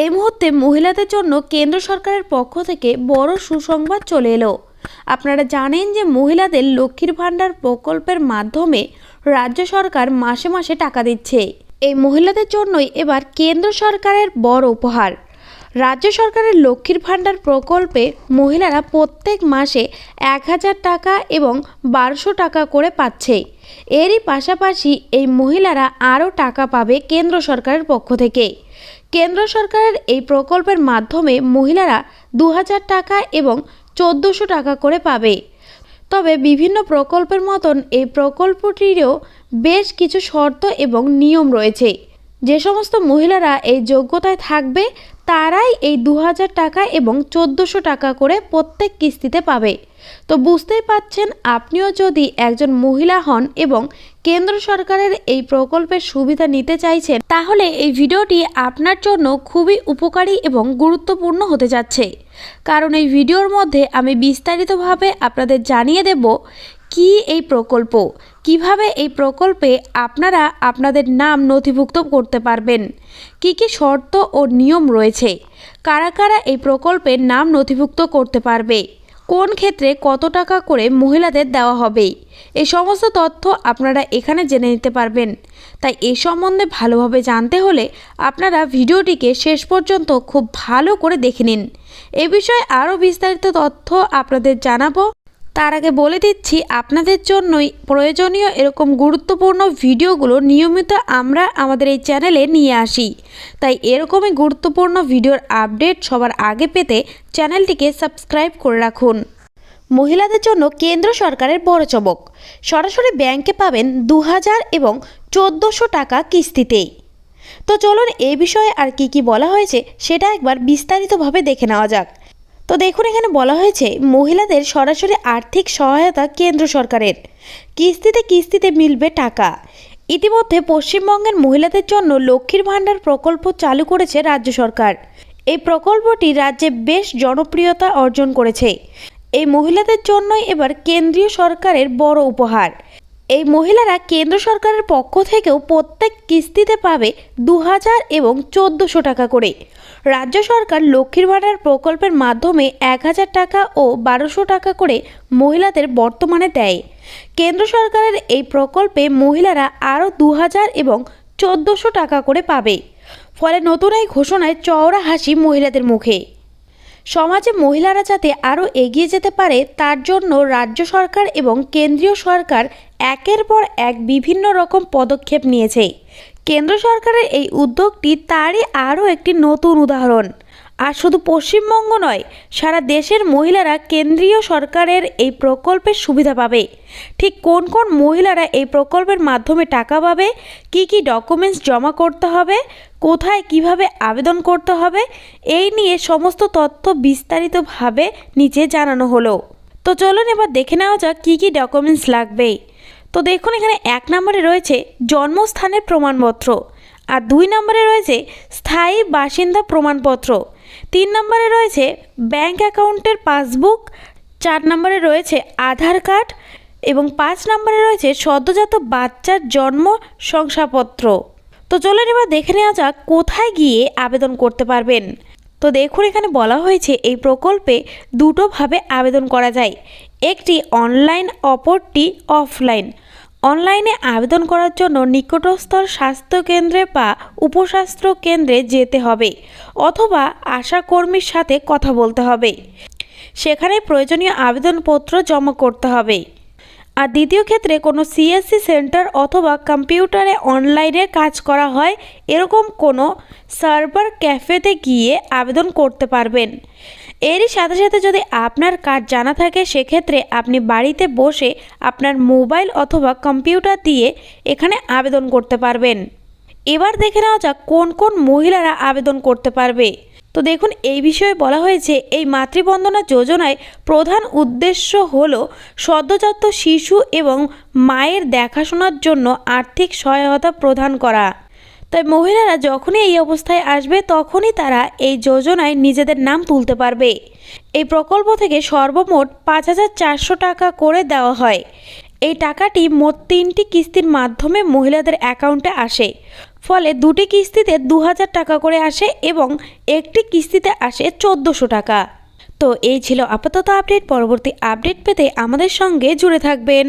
এই মুহূর্তে মহিলাদের জন্য কেন্দ্র সরকারের পক্ষ থেকে বড় সুসংবাদ চলে এলো। আপনারা জানেন যে মহিলাদের লক্ষ্মীর ভাণ্ডার প্রকল্পের মাধ্যমে রাজ্য সরকার মাসে মাসে টাকা দিচ্ছে। এই মহিলাদের জন্যই এবার কেন্দ্র সরকারের বড় উপহার। রাজ্য সরকারের লক্ষ্মীর ভাণ্ডার প্রকল্পে মহিলারা প্রত্যেক মাসে 1000 টাকা এবং 1200 টাকা করে পাচ্ছে। এরই পাশাপাশি এই মহিলারা আরও টাকা পাবে কেন্দ্র সরকারের পক্ষ থেকে। কেন্দ্র সরকারের এই প্রকল্পের মাধ্যমে মহিলারা 2000 টাকা এবং 1400 টাকা করে পাবে। তবে বিভিন্ন প্রকল্পের মতন এই প্রকল্পটিরও বেশ কিছু শর্ত এবং নিয়ম রয়েছে। যে সমস্ত মহিলারা এই যোগ্যতায় থাকবে তারাই এই 2000 টাকা এবং 1400 টাকা করে প্রত্যেক কিস্তিতে পাবে। তো বুঝতেই পাচ্ছেন, আপনিও যদি একজন মহিলা হন এবং কেন্দ্র সরকারের এই প্রকল্পের সুবিধা নিতে চাইছেন, তাহলে এই ভিডিওটি আপনার জন্য খুবই উপকারী এবং গুরুত্বপূর্ণ হতে যাচ্ছে। কারণ এই ভিডিওর মধ্যে আমি বিস্তারিতভাবে আপনাদের জানিয়ে দেব কি এই প্রকল্প, কিভাবে এই প্রকল্পে আপনারা আপনাদের নাম নথিভুক্ত করতে পারবেন, কি কি শর্ত ও নিয়ম রয়েছে, কারা কারা এই প্রকল্পে নাম নথিভুক্ত করতে পারবে, কোন ক্ষেত্রে কত টাকা করে মহিলাদের দেওয়া হবে, এই সমস্ত তথ্য আপনারা এখানে জেনে নিতে পারবেন। তাই এই সম্বন্ধে ভালোভাবে জানতে হলে আপনারা ভিডিওটিকে শেষ পর্যন্ত খুব ভালো করে দেখে নিন। এ বিষয়ে আরও বিস্তারিত তথ্য আপনাদের জানাবো। তার আগে বলে দিচ্ছি, আপনাদের জন্যই প্রয়োজনীয় এরকম গুরুত্বপূর্ণ ভিডিওগুলো নিয়মিত আমরা আমাদের এই চ্যানেলে নিয়ে আসি। তাই এরকমই গুরুত্বপূর্ণ ভিডিওর আপডেট সবার আগে পেতে চ্যানেলটিকে সাবস্ক্রাইব করে রাখুন। মহিলাদের জন্য কেন্দ্র সরকারের বড় চমক, সরাসরি ব্যাংকে পাবেন 2000 এবং 1400 টাকা কিস্তিতেই। তো চলুন এই বিষয়ে আর কি বলা হয়েছে সেটা একবার বিস্তারিতভাবে দেখে নেওয়া যাক। তো দেখুন, এখানে বলা হয়েছে মহিলাদের সরাসরি আর্থিক সহায়তা কেন্দ্র সরকারের, কিস্তিতে কিস্তিতে মিলবে টাকা। ইতিমধ্যে পশ্চিমবঙ্গের মহিলাদের জন্য লক্ষ্মীর ভাণ্ডার প্রকল্প চালু করেছে রাজ্য সরকার। এই প্রকল্পটি রাজ্যে বেশ জনপ্রিয়তা অর্জন করেছে। এই মহিলাদের জন্যই এবার কেন্দ্রীয় সরকারের বড় উপহার। এই মহিলারা কেন্দ্র সরকারের পক্ষ থেকেও প্রত্যেক কিস্তিতে পাবে 2000 এবং 1400 টাকা করে। রাজ্য সরকার লক্ষ্মীর ভাণ্ডার প্রকল্পের মাধ্যমে 1000 টাকা ও 1200 টাকা করে মহিলাদের বর্তমানে দেয়। কেন্দ্র সরকারের এই প্রকল্পে মহিলারা আরও 2000 এবং 1400 টাকা করে পাবে। ফলে নতুন এই ঘোষণায় চওড়া হাসি মহিলাদের মুখে। সমাজে মহিলারা যাতে আরও এগিয়ে যেতে পারে তার জন্য রাজ্য সরকার এবং কেন্দ্রীয় সরকার একের পর এক বিভিন্ন রকম পদক্ষেপ নিয়েছে। কেন্দ্র সরকারের এই উদ্যোগটি তারই আরও একটি নতুন উদাহরণ। আর শুধু পশ্চিমবঙ্গ নয়, সারা দেশের মহিলারা কেন্দ্রীয় সরকারের এই প্রকল্পের সুবিধা পাবে। ঠিক কোন কোন মহিলারা এই প্রকল্পের মাধ্যমে টাকা পাবে, কি কি ডকুমেন্টস জমা করতে হবে, কোথায় কিভাবে আবেদন করতে হবে, এই নিয়ে সমস্ত তথ্য বিস্তারিতভাবে নিচে জানানো হলো। তো চলুন এবার দেখে নেওয়া যাক কী কী ডকুমেন্টস লাগবে। তো দেখুন, এখানে 1 নম্বরে রয়েছে জন্মস্থানের প্রমাণপত্র, আর 2 নম্বরে রয়েছে স্থায়ী বাসিন্দা প্রমাণপত্র, 3 নম্বরে রয়েছে ব্যাংক অ্যাকাউন্টের পাসবুক, 4 নম্বরে রয়েছে আধার কার্ড এবং 5 নম্বরে রয়েছে সদ্যজাত বাচ্চার জন্ম শংসাপত্র। তো চলুন এবার দেখে নেওয়া যাক কোথায় গিয়ে আবেদন করতে পারবেন। তো দেখুন, এখানে বলা হয়েছে এই প্রকল্পে দুটোভাবে আবেদন করা যায়, একটি অনলাইন, অপরটি অফলাইন। অনলাইনে আবেদন করার জন্য নিকটস্থ স্বাস্থ্যকেন্দ্রে বা উপস্বাস্থ্য কেন্দ্রে যেতে হবে অথবা আশাকর্মীর সাথে কথা বলতে হবে। সেখানে প্রয়োজনীয় আবেদনপত্র জমা করতে হবে। আর দ্বিতীয় ক্ষেত্রে কোনো সিএসসি সেন্টার অথবা কম্পিউটারে অনলাইনে কাজ করা হয় এরকম কোনো সার্ভার ক্যাফেতে গিয়ে আবেদন করতে পারবেন। এরই সাথে সাথে যদি আপনার কাজ জানা থাকে সেক্ষেত্রে আপনি বাড়িতে বসে আপনার মোবাইল অথবা কম্পিউটার দিয়ে এখানে আবেদন করতে পারবেন। এবার দেখে নেওয়া যাক কোন কোন মহিলারা আবেদন করতে পারবে। তো দেখুন, এই বিষয়ে বলা হয়েছে এই মাতৃবন্দনা যোজনায় প্রধান উদ্দেশ্য হলো সদ্যজাত শিশু এবং মায়ের দেখাশোনার জন্য আর্থিক সহায়তা প্রদান করা। তাই মহিলারা যখনই এই অবস্থায় আসবে তখনই তারা এই যোজনায় নিজেদের নাম তুলতে পারবে। এই প্রকল্প থেকে সর্বমোট 5400 টাকা করে দেওয়া হয়। এই টাকাটি মোট 3টি কিস্তির মাধ্যমে মহিলাদের অ্যাকাউন্টে আসে। ফলে দুটি কিস্তিতে 2000 টাকা করে আসে এবং একটি কিস্তিতে আসে 1400 টাকা। তো এই ছিল আপাতত আপডেট। পরবর্তী আপডেট পেতে আমাদের সঙ্গে জুড়ে থাকবেন।